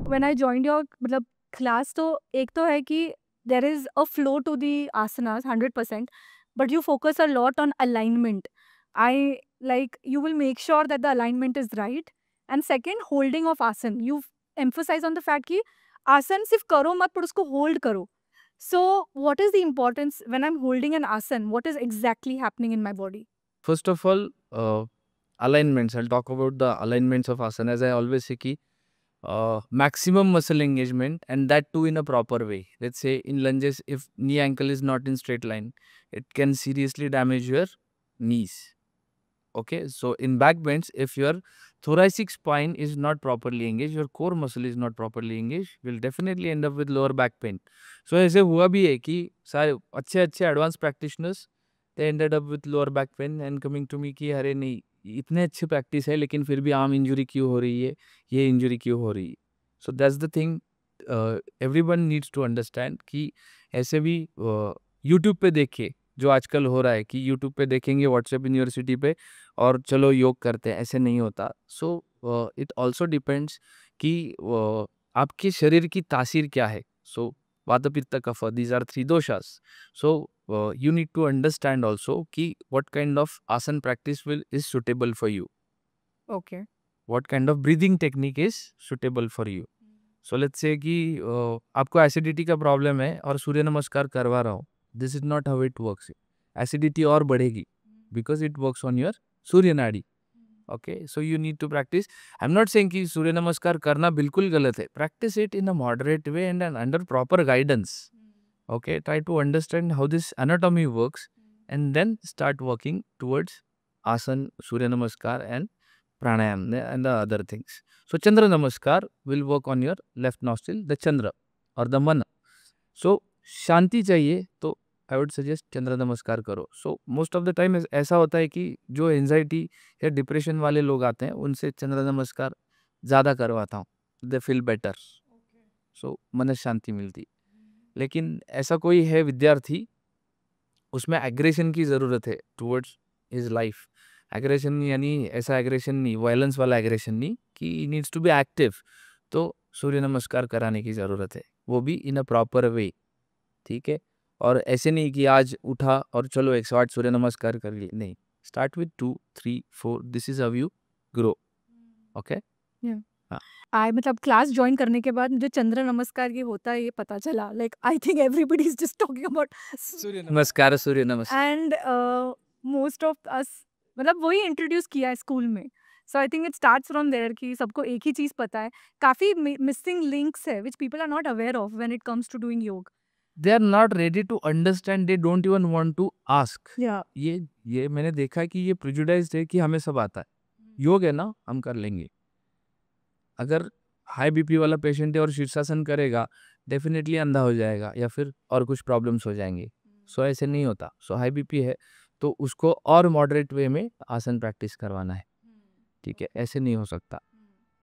When I joined your मतलब class, तो एक तो है कि there is a flow to the आसनास 100%, but you focus a lot on alignment. I like you will make sure that the alignment is right. And second, holding of asan, you emphasize on the fact कि आसन सिर्फ करो मत पर उसको hold करो. So what is the importance when I'm holding an asan? What is exactly happening in my body? First of all, alignments. I'll talk about the alignments of asana. As I always say, ki, maximum muscle engagement, and that too in a proper way. Let's say in lunges, if knee ankle is not in straight line, it can seriously damage your knees. Okay, so in back bends, if your thoracic spine is not properly engaged, your core muscle is not properly engaged, will definitely end up with lower back pain. So ऐसे हुआ भी है कि सारे अच्छे अच्छे advance practitioners they ended up with lower back pain and coming to me कि अरे नहीं, इतने अच्छे प्रैक्टिस है लेकिन फिर भी आर्म इंजरी क्यों हो रही है, ये इंजरी क्यों हो रही है. So that's the thing everyone needs to understand कि ऐसे भी यूट्यूब पे देखिए जो आजकल हो रहा है कि यूट्यूब पे देखेंगे व्हाट्सएप यूनिवर्सिटी पे और चलो योग करते हैं, ऐसे नहीं होता. सो इट ऑल्सो डिपेंड्स कि आपके शरीर की तासीर क्या है. So vata pitta kapha, these are 3 doshas. So you need to understand also कि what kind of asan practice is suitable for you. Okay. What kind of breathing technique is suitable for you. So let's say कि आपको acidity का problem है और सूर्य नमस्कार करवा रहा हूँ. This is not how it works. Acidity और बढ़ेगी because it works on your surya nadi. Okay, so you need to practise. I am not saying कि सूर्य नमस्कार करना बिल्कुल गलत है. Practise it in a moderate way and under proper guidance. Okay, try to understand how this anatomy works and then start working towards asan, surya namaskar and pranayam and the other things. So chandra namaskar will work on your left nostril, the chandra or the mana. So शांति चाहिए तो I would suggest चंद्र नमस्कार करो. So most of the time ऐसा होता है कि जो anxiety या डिप्रेशन वाले लोग आते हैं उनसे चंद्र नमस्कार ज़्यादा करवाता हूँ. They feel better. So मन शांति मिलती. लेकिन ऐसा कोई है विद्यार्थी, उसमें एग्रेशन की ज़रूरत है टुवर्ड्स हिज लाइफ. एग्रेशन यानी ऐसा एग्रेशन नहीं, वायलेंस वाला एग्रेशन नहीं, कि नीड्स टू बी एक्टिव. तो सूर्य नमस्कार कराने की ज़रूरत है, वो भी इन अ प्रॉपर वे. ठीक है, और ऐसे नहीं कि आज उठा और चलो 108 सूर्य नमस्कार कर लिए. नहीं, start with 2, 3, 4. This is how you grow. Okay. I मतलब क्लास ज्वाइन करने के बाद मुझे चंद्र नमस्कार ये होता है ये पता चला. Like I think everybody is just talking about Surya Namaskar, Surya नमस्कार. एंड मोस्ट ऑफ अस मतलब वही इंट्रोड्यूस किया है स्कूल में. So I think it starts from there कि सबको एक ही चीज पता है. काफी मिसिंग लिंक्स है which people are not aware of when it comes to doing yoga. They are not ready to understand, they don't even want to ask. या ये मैंने देखा है कि ये प्रेजुडाइज्ड है कि हमें सब आता है. योग है ना, हम कर लेंगे. अगर हाई बीपी वाला पेशेंट है और शीर्षासन करेगा, डेफिनेटली अंधा हो जाएगा या फिर और कुछ प्रॉब्लम्स हो जाएंगे. सो ऐसे नहीं होता. सो हाई बीपी है तो उसको और मॉडरेट वे में आसन प्रैक्टिस करवाना है. ठीक है, ऐसे नहीं हो सकता.